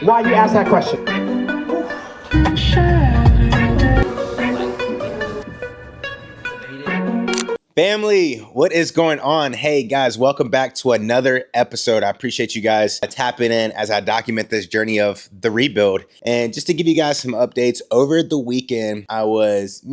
Why you ask that question? Family, what is going on? Hey guys, welcome back to another episode. I appreciate you guys tapping in as I document this journey of the rebuild. And just to give you guys some updates, over the weekend, I was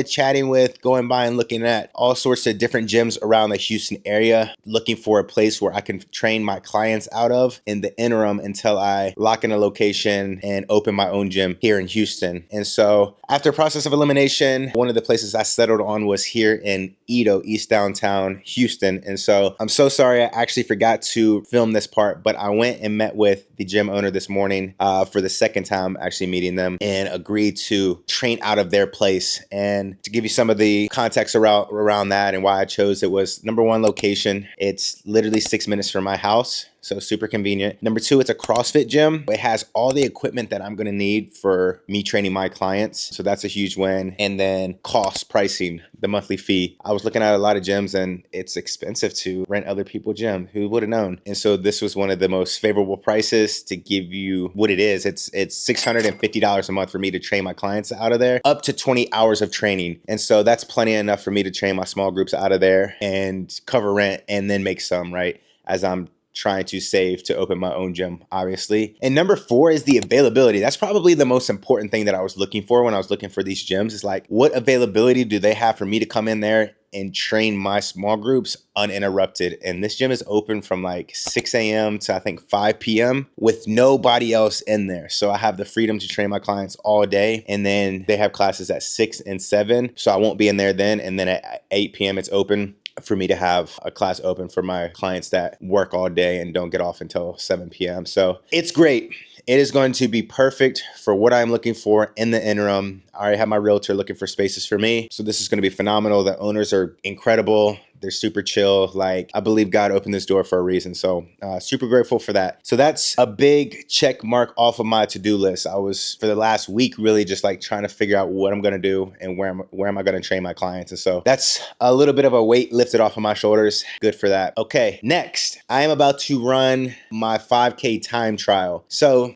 chatting with, going by and looking at all sorts of different gyms around the Houston area, looking for a place where I can train my clients out of in the interim until I lock in a location and open my own gym here in Houston. And so after a process of elimination, one of the places I settled on was here in East downtown Houston. And so I'm so sorry, I actually forgot to film this part, but I went and met with the gym owner this morning for the second time actually meeting them, and agreed to train out of their place. And to give you some of the context around that and why I chose it, was number one, location. It's literally 6 minutes from my house. So super convenient. Number two, it's a CrossFit gym. It has all the equipment that I'm gonna need for me training my clients. So that's a huge win. And then pricing, the monthly fee. I was looking at a lot of gyms and it's expensive to rent other people's gym. Who would have known? And so this was one of the most favorable prices. To give you what it is, it's $650 a month for me to train my clients out of there, up to 20 hours of training. And so that's plenty enough for me to train my small groups out of there and cover rent and then make some, right? As I'm trying to save to open my own gym, obviously. And number four is the availability. That's probably the most important thing that I was looking for when I was looking for these gyms, is like, what availability do they have for me to come in there and train my small groups uninterrupted? And this gym is open from like 6 a.m. to I think 5 p.m. with nobody else in there. So I have the freedom to train my clients all day. And then they have classes at 6 and 7. So I won't be in there then. And then at 8 p.m. it's open for me to have a class open for my clients that work all day and don't get off until 7 p.m. So it's great. It is going to be perfect for what I'm looking for in the interim. I already have my realtor looking for spaces for me. So this is going to be phenomenal. The owners are incredible. They're super chill. Like, I believe God opened this door for a reason. So super grateful for that. So that's a big check mark off of my to-do list. I was, for the last week, really just like trying to figure out what I'm going to do and where am I going to train my clients. And so that's a little bit of a weight lifted off of my shoulders. Good for that. Okay, next, I am about to run my 5K time trial. So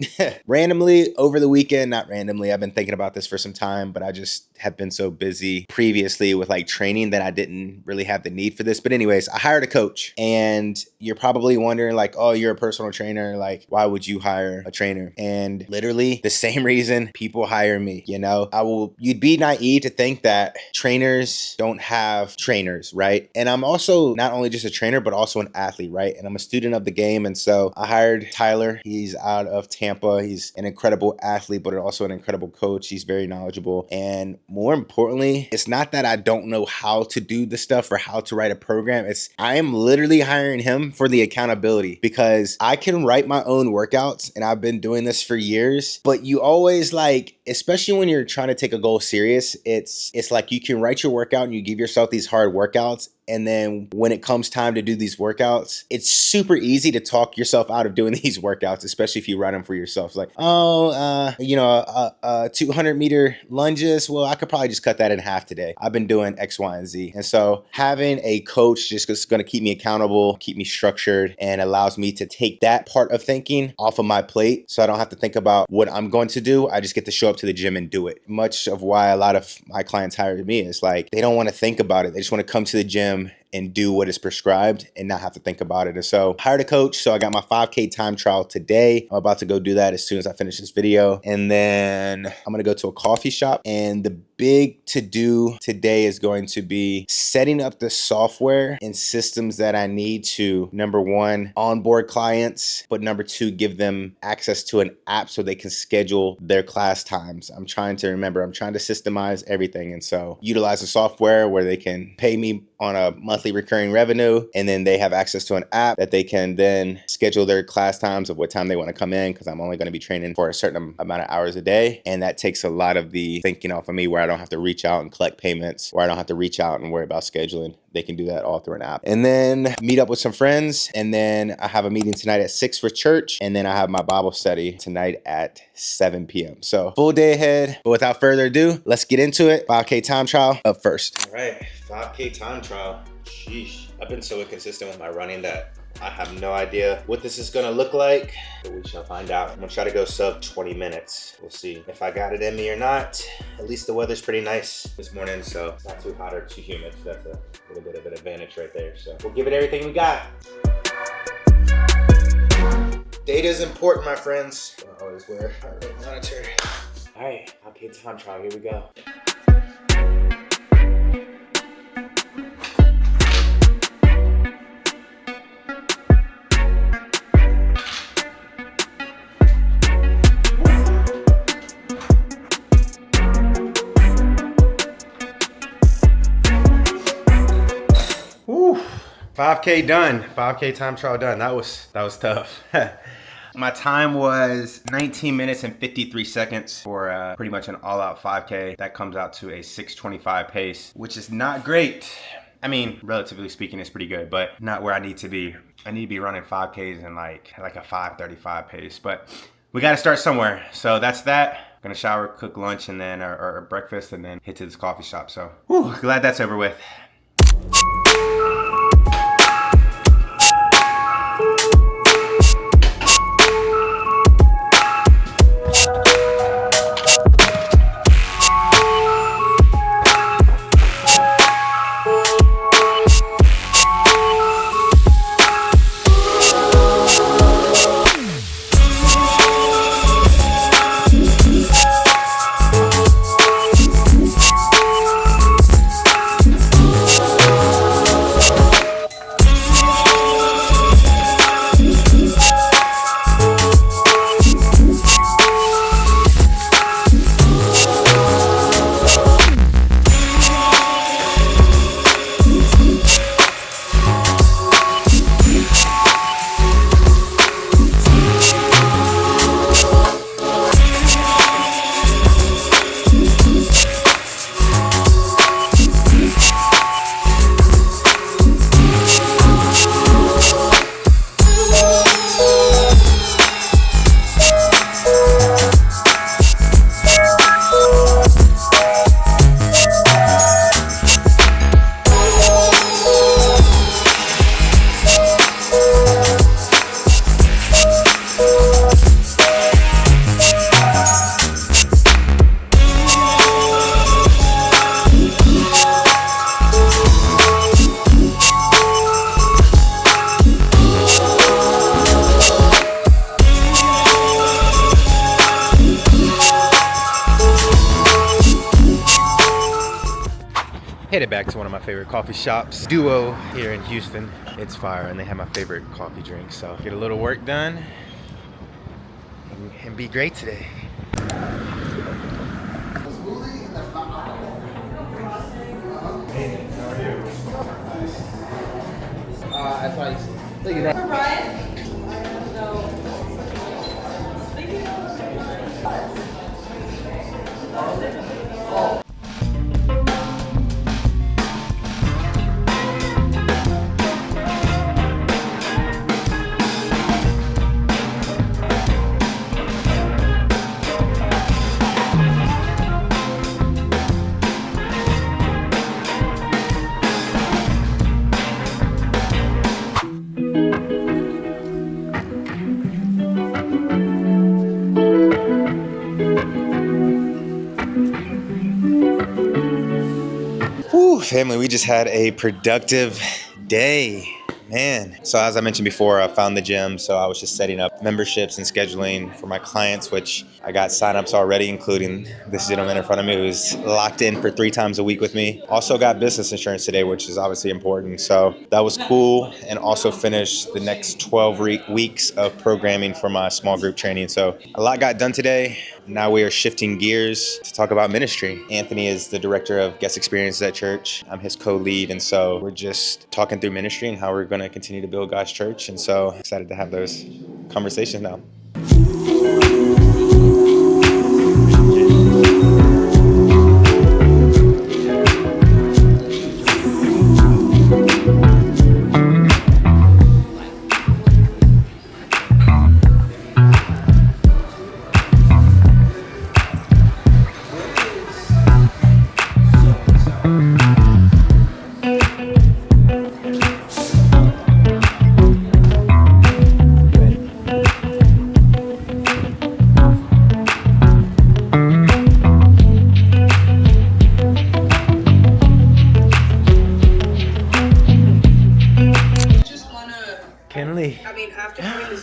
randomly over the weekend, not randomly, I've been thinking about this for some time, but I just have been so busy previously with like training that I didn't really have the need for this. But anyways, I hired a coach, and you're probably wondering like, oh, you're a personal trainer. Like, why would you hire a trainer? And literally the same reason people hire me, you know, you'd be naive to think that trainers don't have trainers, right? And I'm also not only just a trainer, but also an athlete, right? And I'm a student of the game. And so I hired Tyler. He's out of Tampa. He's an incredible athlete, but also an incredible coach. He's very knowledgeable. And more importantly, it's not that I don't know how to do the stuff or how to write a program. I am literally hiring him for the accountability, because I can write my own workouts and I've been doing this for years. But you always, like, especially when you're trying to take a goal serious, it's like you can write your workout and you give yourself these hard workouts. And then when it comes time to do these workouts, it's super easy to talk yourself out of doing these workouts, especially if you write them for yourself. It's like, 200 meter lunges. Well, I could probably just cut that in half today. I've been doing X, Y, and Z. And so having a coach just is going to keep me accountable, keep me structured, and allows me to take that part of thinking off of my plate. So I don't have to think about what I'm going to do. I just get to show up to the gym and do it. Much of why a lot of my clients hire me is like, they don't want to think about it. They just want to come to the gym and do what is prescribed and not have to think about it. And so hired a coach. So I got my 5K time trial today. I'm about to go do that as soon as I finish this video. And then I'm going to go to a coffee shop. And the big to do today is going to be setting up the software and systems that I need to, number one, onboard clients, but number two, give them access to an app so they can schedule their class times. I'm trying to systemize everything. And so utilize a software where they can pay me on a monthly recurring revenue, and then they have access to an app that they can then schedule their class times of what time they want to come in, because I'm only going to be training for a certain amount of hours a day. And that takes a lot of the thinking off of me, where I don't have to reach out and collect payments, where I don't have to reach out and worry about scheduling. They can do that all through an app. And then meet up with some friends. And then I have a meeting tonight at 6 for church. And then I have my Bible study tonight at 7 p.m. So full day ahead. But without further ado, let's get into it. 5K time trial up first. All right, 5K time trial. Sheesh. I've been so inconsistent with my running that I have no idea what this is gonna look like, but we shall find out. I'm gonna try to go sub 20 minutes. We'll see if I got it in me or not. At least the weather's pretty nice this morning, so it's not too hot or too humid. So that's a little bit of an advantage right there. So we'll give it everything we got. Data is important, my friends. I always wear a heart rate monitor. All right, okay, time trial, here we go. Woo, 5K done, 5K time trial done. That was tough. My time was 19 minutes and 53 seconds for pretty much an all-out 5K. That comes out to a 6:25 pace, which is not great. I mean, relatively speaking, it's pretty good, but not where I need to be. I need to be running 5Ks in like a 5:35 pace, but we got to start somewhere. So that's that. I'm gonna shower, cook lunch, and then or breakfast, and then hit to this coffee shop. So, whew, glad that's over with. Headed back to one of my favorite coffee shops, Duo here in Houston. It's fire and they have my favorite coffee drink. So get a little work done and be great today. That's why you see. Bryan. Family, we just had a productive day, man. So as I mentioned before, I found the gym, so I was just setting up memberships and scheduling for my clients, which I got signups already, including this gentleman in front of me who's locked in for 3 times a week with me. Also got business insurance today, which is obviously important. So that was cool, and also finished the next 12 weeks of programming for my small group training. So a lot got done today. Now we are shifting gears to talk about ministry. Anthony is the director of guest experiences at church. I'm his co-lead, and so we're just talking through ministry and how we're going to continue to build God's church. And so excited to have those conversations now.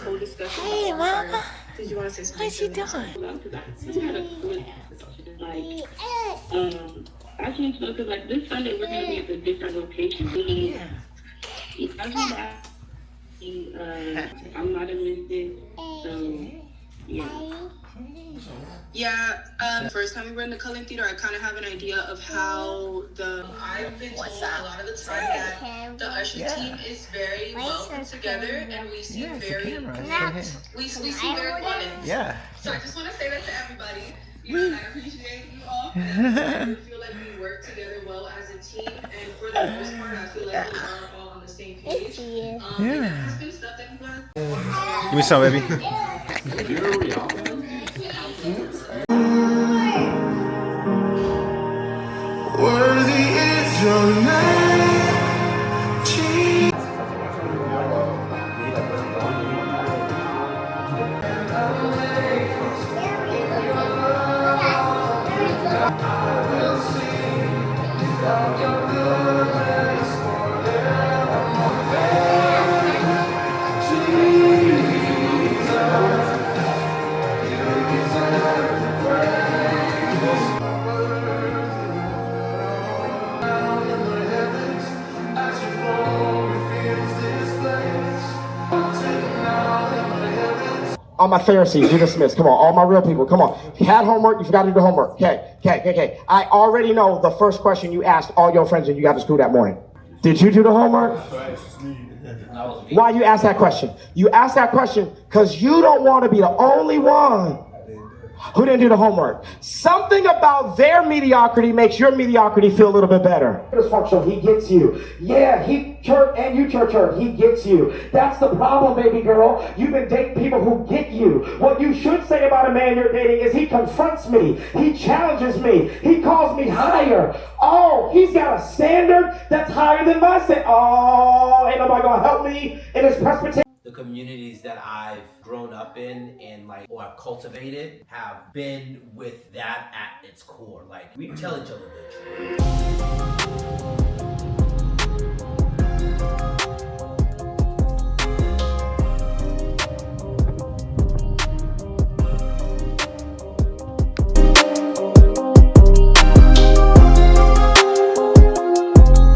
this whole discussion. Hey, Mama. Did you want to say something? What's she doing? I just feel because like this Sunday we're gonna be at a different location. Yeah. I'm not enlisted, so yeah. Yeah, first time we were in the Cullen Theater, I kind of have an idea of how I've been told a lot of the time that the usher team is very well put together, and we seem very we seem very wanted. Yeah. So I just want to say that to everybody. You know, I appreciate you all. I feel like we work together well as a team, and for the most part, I feel like we are all on the same page. There's been stuff that we learned. Give me some, baby. Worthy is your name, Jesus. All my Pharisees, you're dismissed. Come on, all my real people, come on. You had homework, you forgot to do the homework. Okay. I already know the first question you asked all your friends when you got to school that morning. Did you do the homework? Why you asked that question? You asked that question because you don't want to be the only one who didn't do the homework. Something about their mediocrity makes your mediocrity feel a little bit better. Dysfunctional, he gets you. Yeah, he church and you church hurt, he gets you. That's the problem, baby girl. You've been dating people who get you. What you should say about a man you're dating is he confronts me, he challenges me, he calls me higher. Oh, he's got a standard that's higher than my standard. Oh, ain't nobody gonna help me in his Presbyterian. The communities that I've grown up in and like or I've cultivated have been with that at its core. Like we tell each other the truth.